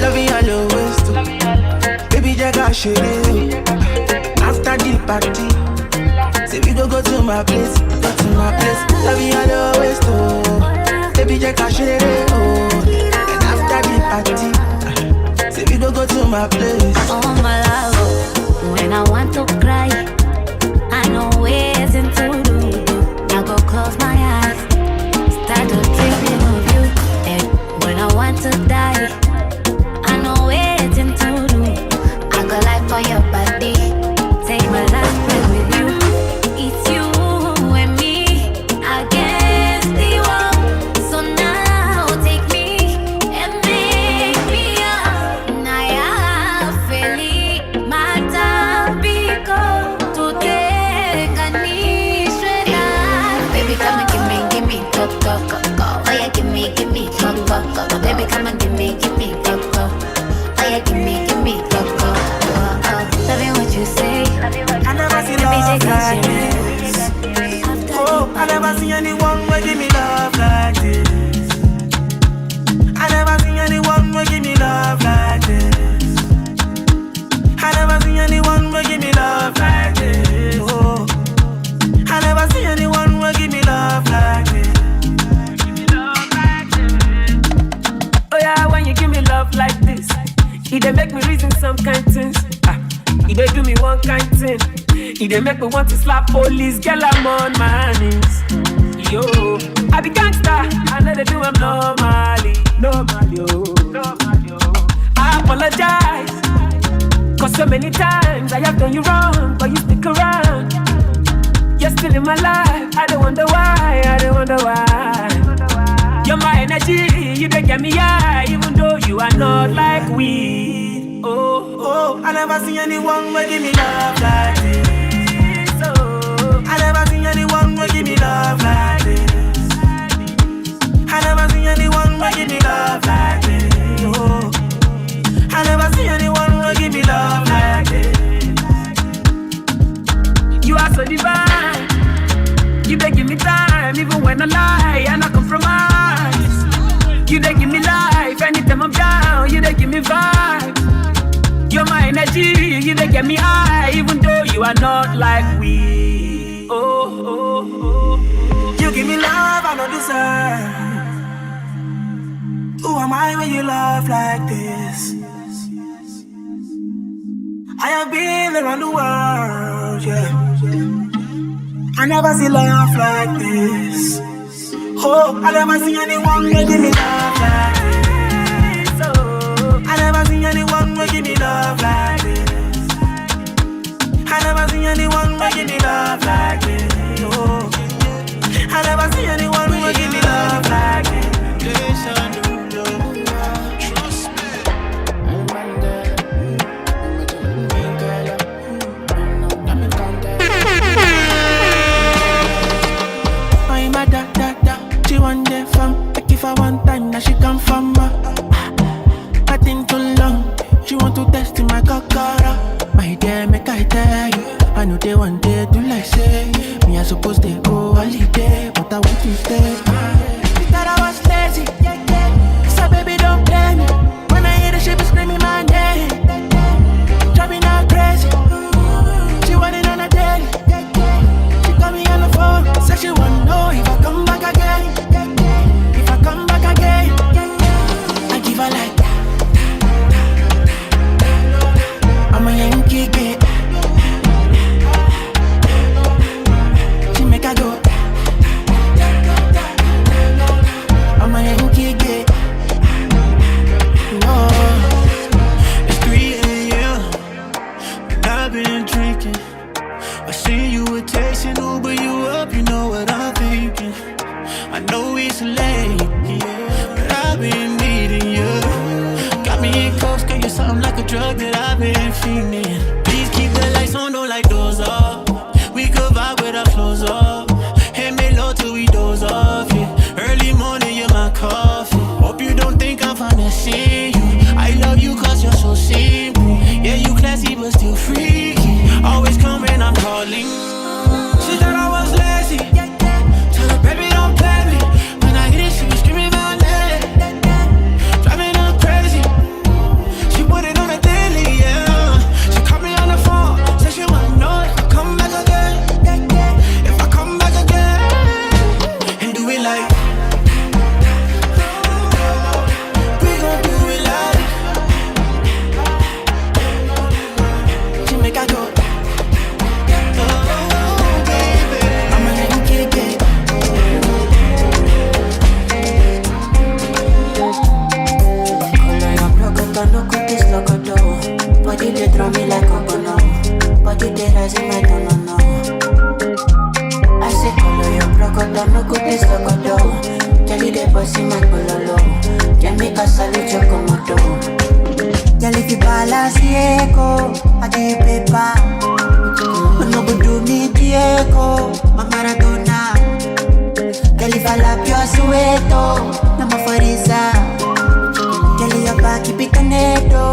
Love you all always too. Baby, just cash it. After the party, say we go to my place, go to my place. Love you all always too. Baby, just cash it. And after the party, say we go to my place. Oh my love, when I want to cry, I know ways to do. I go close my eyes, start to dreaming of you. And when I want to die, I know ways to do. I go life for your body, take my life with you. It's you and me against the world. So now take me and make me up. Naya feli mata biko to take a nishwela. Baby, come and give me, go, go, go, go. Oh yeah, give me, go, go, go. Baby, come and give me, go, go. Oh yeah, give me, go, go. Loving what you say. I never seen love like this. Oh, I never seen anyone who give me love like this. I never seen anyone who give me love like this. I never seen anyone who give me love like this. Oh, I never seen anyone who give me love like this. Oh yeah, when you give me love like this, it dey make me reason some kind things. It dey do me one kind thing. It dey make me want to slap police. Girl, I'm on my knees. Yo, I be gangsta. I know they do I'm normally, oh. I apologize, cause so many times I have done you wrong, but you stick around. You're still in my life. I don't wonder why. You're my energy. You don't get me high, even though you are not like weed. Oh, I never seen anyone who give me love like this. Oh, I never seen anyone who give me love like this. I never seen anyone who give me love like this. Oh, I never seen anyone who give me love like this. you are so divine. You dey give me time, even when I lie and I compromise. You dey give me life, anytime I'm down. You dey give me vibe. You're my energy, you dey get me high, even though you are not like we. Oh. You give me love I don't deserve. Who am I when you love like this? I have been around the world, yeah. I never see love like this. Oh, I never see anyone who give me love like this. Oh, I never see anyone who give me love like this. I never see anyone who give me love like this. Oh, I never see anyone who give me love like this. Trust me. I'm a da. She want the fun. Like if I want time, now she come from her. I think too long. She want to test in my cockara. My dear, make I tell you. I know they want to do like say. Me I suppose they go holiday, but I want to stay. She thought I was lazy. So baby don't blame me. When I hear the shit be screaming my name. Driving her crazy. She want it on a daily. She call me on the phone. Say she wanna know if I come back again. If I come back again, I give her like I'm a Yankee kid. She make her go. I'm a Yankee kid. Oh, it's 3 a.m. and I've been drinking. I see you were texting, Uber you up, you know what I'm thinking. I know it's late, yeah, but I've been needing you. Got me in close, girl, you're something like a drug that I've been feeling. Please keep the lights on, don't light those up. We could vibe with our clothes up. Hit me low till we doze off, yeah. Early morning, you're my coffee. Hope you don't think echo, I give you paper. No go do me Diego, my Maradona. Girl, if I lap your sueto, na my Farisa. Girl, your back keep it caneto,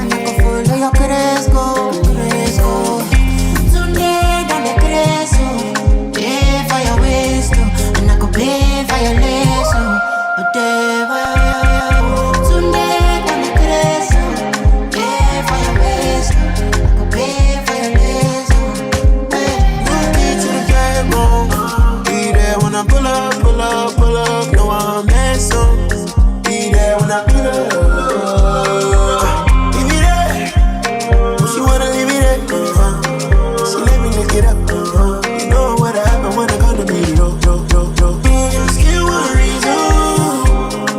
and I go follow your Cresco, Cresco. Tonight I'm a Cresco, pay for your waist, and I go pay for your lace, whatever. Tonight I'm a Cresco, pay for your waist, I go pay for your lace. Hey, to the game, be there when I pull up, pull up, pull up. No, I'm mess up. Be there when I pull up. Leave me there. She wanna leave me there. She let me lick it up. You know what happened when I come to me. Yo. Skin one reason.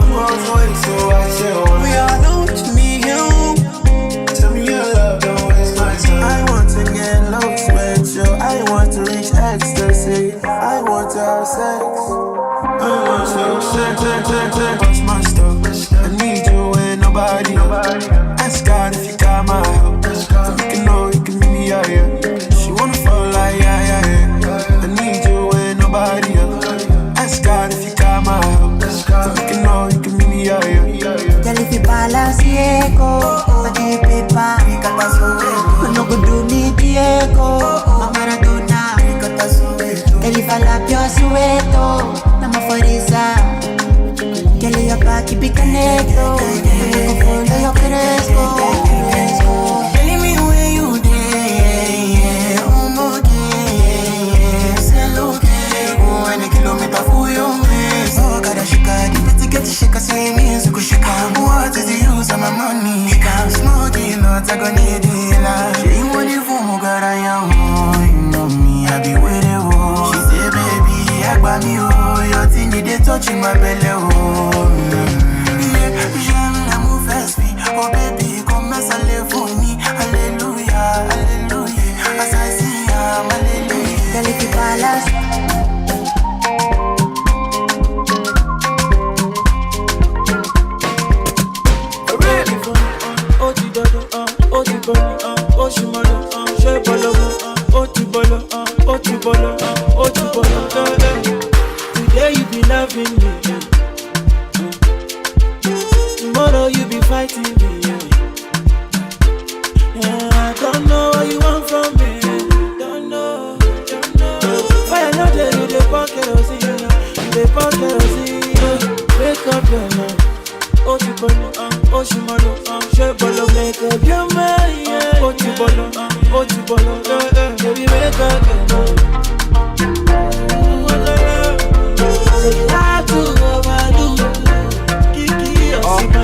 I'm all the way, so I say, we all know what you need. Tell me your love, don't waste my time. I want to get lost with you. I want to reach ecstasy. I want to have sex. I want to sex. Watch my stuff. I need you and nobody. Ask God if you got my help. So you can know you can meet me out here. She wanna fall like yeah. I need you and nobody. Ask God if you got my help. So you can know you can meet me out here. Girl, if you balance echo, I give you paper. No go do me Diego, my Maradona. Girl, if I lap your sueto, na my Farisa. Girl, your back keep it caneto, and I go follow your Cresco, Cresco. Tell me where you dey, oh day, say look, oh, and a kilometer for your waist. Oh, gotta shake it, to get to shake, say me, so go shake. What is the use of my money? Smoking, not I gonna need it. She money for me, God, I am. You know me, I be with it. She say, baby, I got me, oh, your thing, they touching my belly, oh. J'aime l'amour fast feet, oh baby, come as I live for me. Hallelujah, hallelujah, as I see, hallelujah. Girl, if you balance. Today you be loving me, tomorrow you be fighting me. Yeah, I don't know what you want from me. Don't know. Fire no day, you dey pour kerosene, you dey pour kerosene. Wake up your mind. She bolo, make up your mind. Baby, wake up your mind. Say you like to overdo.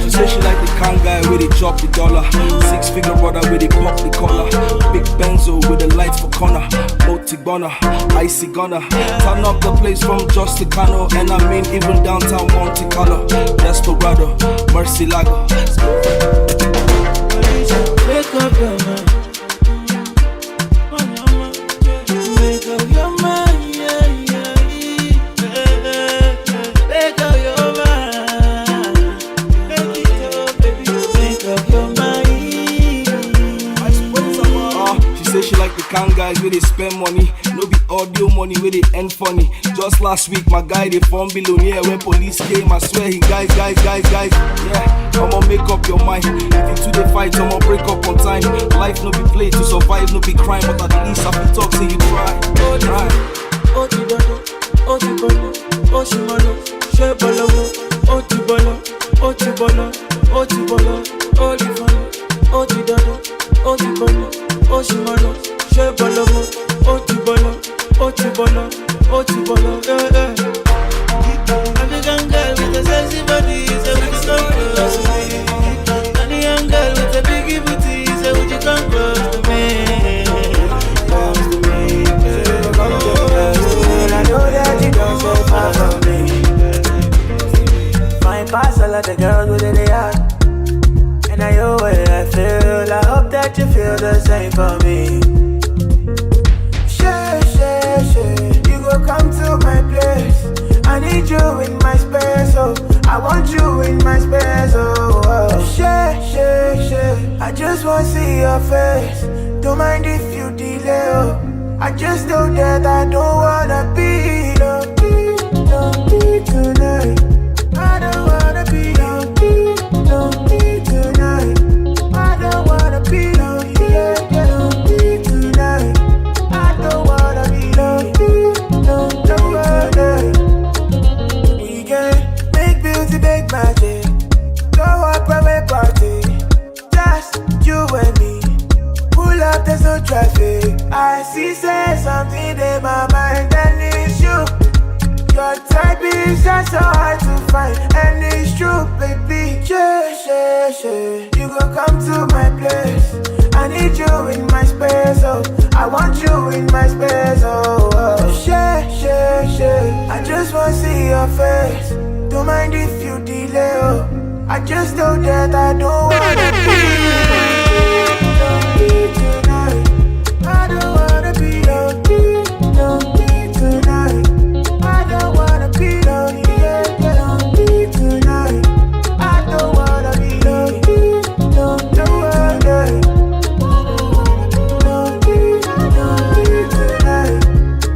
She say she like the kind guy where they drop the dollar. 6-figure brother where they pop the collar. Big Benzo with the lights for corner. Multi-gunner, icy gunner. Turn up the place from Just to Cano. And I mean even downtown Monte Carlo. Desperado, Mercy Lago. Wake up your mind. Wake up your mind, yeah. Wake up your mind. Make it up, baby. Wake up your mind. She say she like the kind guys where they spend money. No be audio money where they end funny. Just last week my guy they form billionaire. When police came I swear he guys. Yeah, I'ma make up your mind. If you two they fight I'ma break up on time. Life no be play to survive, no be crime. But at least I can talk till you try. African girl with a sexy body, so we can come close to me. Ghanaian girl with a big booty, so would you come close to me? Come to me, girl, come close to me. I know that you don't so far from me. My past all of the girls with the heart, and I know what I feel. I hope that you feel the same for me. You go come to my place. I need you in my space, oh. I want you in my space, oh. Share. I I just wanna see your face. Don't mind if you delay, oh. I just know that I don't wanna be lonely tonight. I don't wanna be lonely tonight. I don't wanna be lonely, lonely tonight. I don't wanna be lonely tonight. We can make beauty, make magic. Go up private party, just you and me. Pull up, there's no traffic. I see, say something in my mind, and it's you. Your type is just so hard to find, and it's true, baby. You gon' come to my place. I need you in my space, oh. I want you in my space, oh. I just wanna see your face. Don't mind if you delay, oh. I just know that I don't wanna be lonely tonight. I don't wanna be lonely tonight. I don't wanna be lonely tonight. I don't wanna be lonely tonight.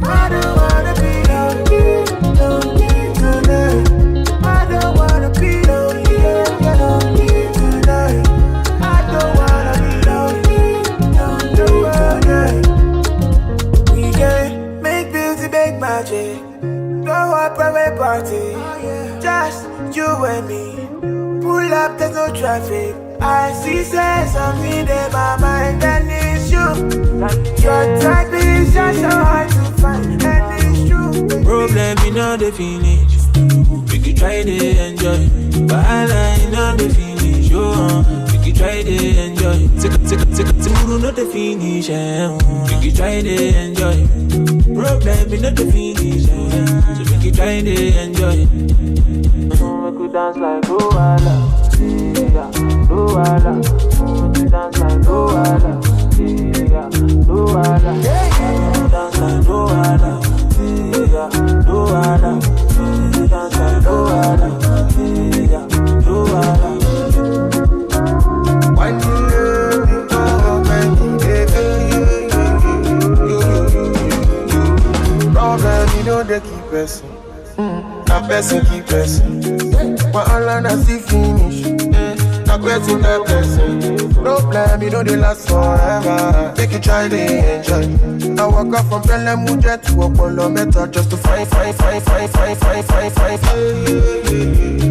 I don't wanna be lonely tonight. I don't wanna be lonely tonight. I don't wanna be lonely tonight. We can make beauty, make magic. Go a private party, just you and me. Pull up, there's no traffic. I see, say something in my mind, and it's you. Your type is just so hard to find, and it's true. Problem in all the finish. We could try to enjoy. Wahala in all the finish. We could try to enjoy. Tomorrow not the finish. We could try to enjoy. Problem in all the finish. So we could try to enjoy. We could dance like Luala. Luala. We could dance like Luala. Luala. We could dance like Luala. Luala. Problem, you know they keep pressing. That person keep pressing. But all I see finish. That person that blessing. Problem, you know they last forever. Make you try to enjoy. I walk up from Pelemuja to Apollo Meta just to find.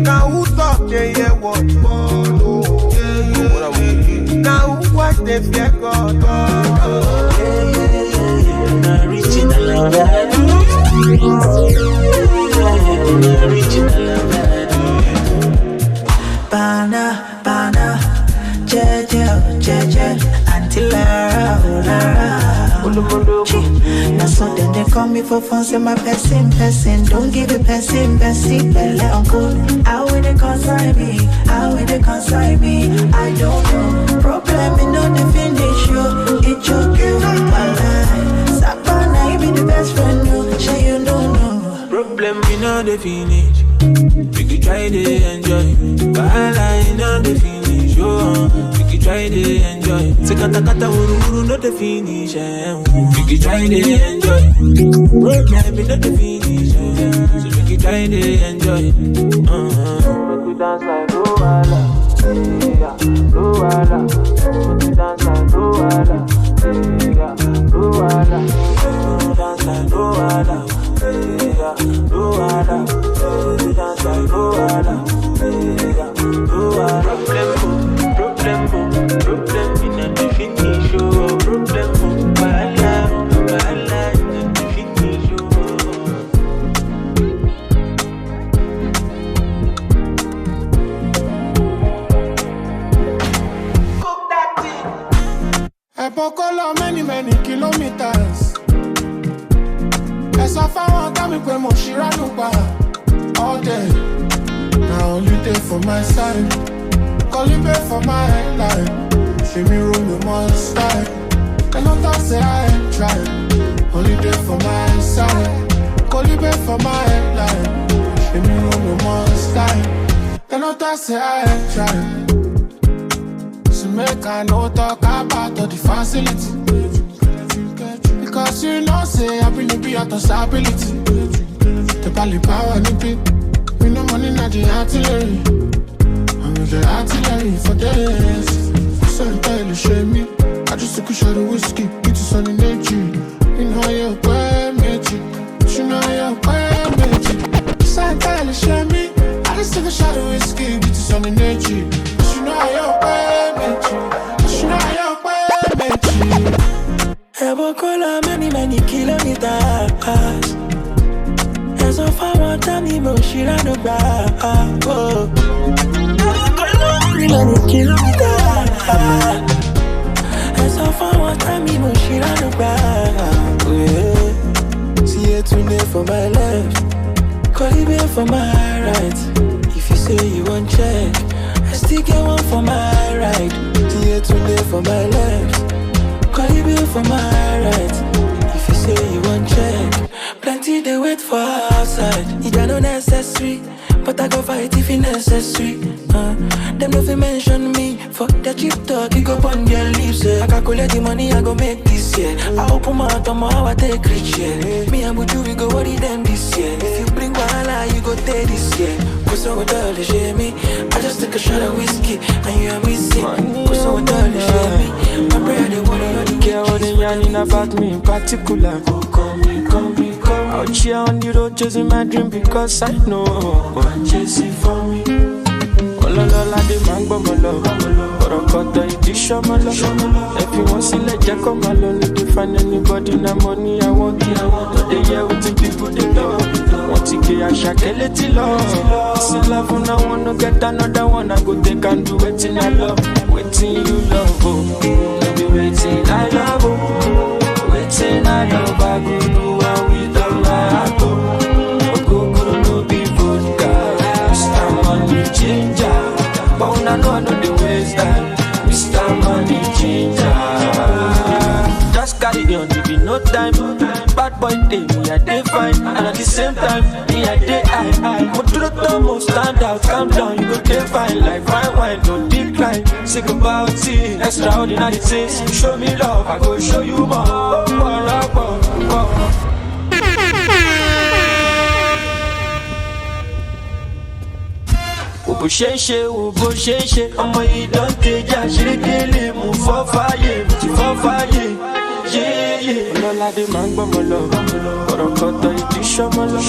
Now who talk, they hear what? Now who watch, they fear God. Original love. Bana, jeje, until Lara. Now so then they call me for fun, say my person. Don't give a person, belle uncle. How will they consign me? I don't know. Problem in no the finish you. It's your girl, my life. Sapana, you be the best friend, you. Sure you don't know. Problem in no the finish. We could try to enjoy. Wahala in no the finish, we could try to enjoy. Sekata uru not the finish, we could try to enjoy. Problem in not the finish, so we could try to enjoy. We could dance like Luala. Luala. We could dance like Luala. Luala. We could dance like Luala. Luala. We dance like Luala. Problem in a finish. Problem, wahala in a finish. Cook that thing. Epokola many kilometers. Ẹ sọ fáwọn ọ̀tá mi pé mo ṣìránù pa all day. Na only day for my side, calling back for my headline. See me roll me more style. They don't talk say I ain't trying. Only day for my side, calling back for my headline. See me roll me more style. They don't talk say I ain't trying. So make make I no talk about all the facility. Because you know, say I bring be out of stability. The Bali power, nippy. We no money, not the artillery. I'm with the artillery for days. So entirely shame me. I just took a shot of whiskey, it's a sunny nature. You know you're way magic. You know you're way magic. So entirely shame me. I just took a shot of whiskey, it's a sunny nature. You know you're way magic. You know you're way magic. I walk all many kilometers. As of I want to be more, she ran about. Many kilometers. As of I want to be more, she ran about. See it today for my left, Caribbean for my right. If you say you want check, I still get one for my right. See it today for my left, Caribbean for my right. If you say you want check, plenty they wait for outside. It no necessary, but I go fight if it necessary. Them no fi mention me, fuck that cheap talk, it go on their lips. I calculate the money I go make this year. I open my mouth on how I take rich, yeah. Me and Buju, we go worry them this year. If you bring wahala, you go take this year. Cause I would tell the shame me. I just took a shot of whiskey, and you are missing. Cause I would tell the shame me. My prayer, they want to care what they yarning about me in particular. Come. Out here on the road chasing my dream because I know what chasing for me. Ololola de mango molo, orokoto idisho molo. If you want to let you come alone, if you find anybody na money I want it. But they hear what the people they love. Want to get a shakeleti love. See love and I wanna get another one. I go take and do waiting I love, waiting you love. Oh, be waiting I love. Oh, waiting I love. I go do what we don't like. Oh, go no be vodka. Mr. Money Ginger. But I know the ways that Mr. Money Ginger. Just carry on, give me no time. Bad boy day, me a day fine. And at the same time, me a day high. But to the top, stand out, calm down. You go day fine, like fine wine, don't decline. Sick about it, extraordinary things. Show me love, I go show you more. Bó ṣe ọmọ yìí dán tẹjà ṣerékélé mú fọ́ fàyè yéyé. Ọlọ́ládé máa ń gbọ́mọ lọ, ọ̀rọ̀kọ̀tọ̀ ìdí ṣọ́mọ lọ.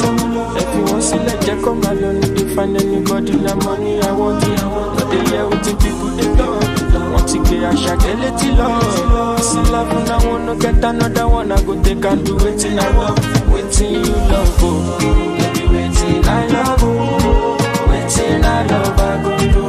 Ẹ fi wọ́n sílẹ̀ jẹ́ kó máa lọ ní dey find anybody na money I want it. But they hear wetin people dey talk. Wọ́n ti gbé àṣàkẹ́ létí lọ. Sí love na wanna get another one. I go take and do wetin I love, wetin you love. Oh, baby wetin I love. Oh, waiting I love, I go do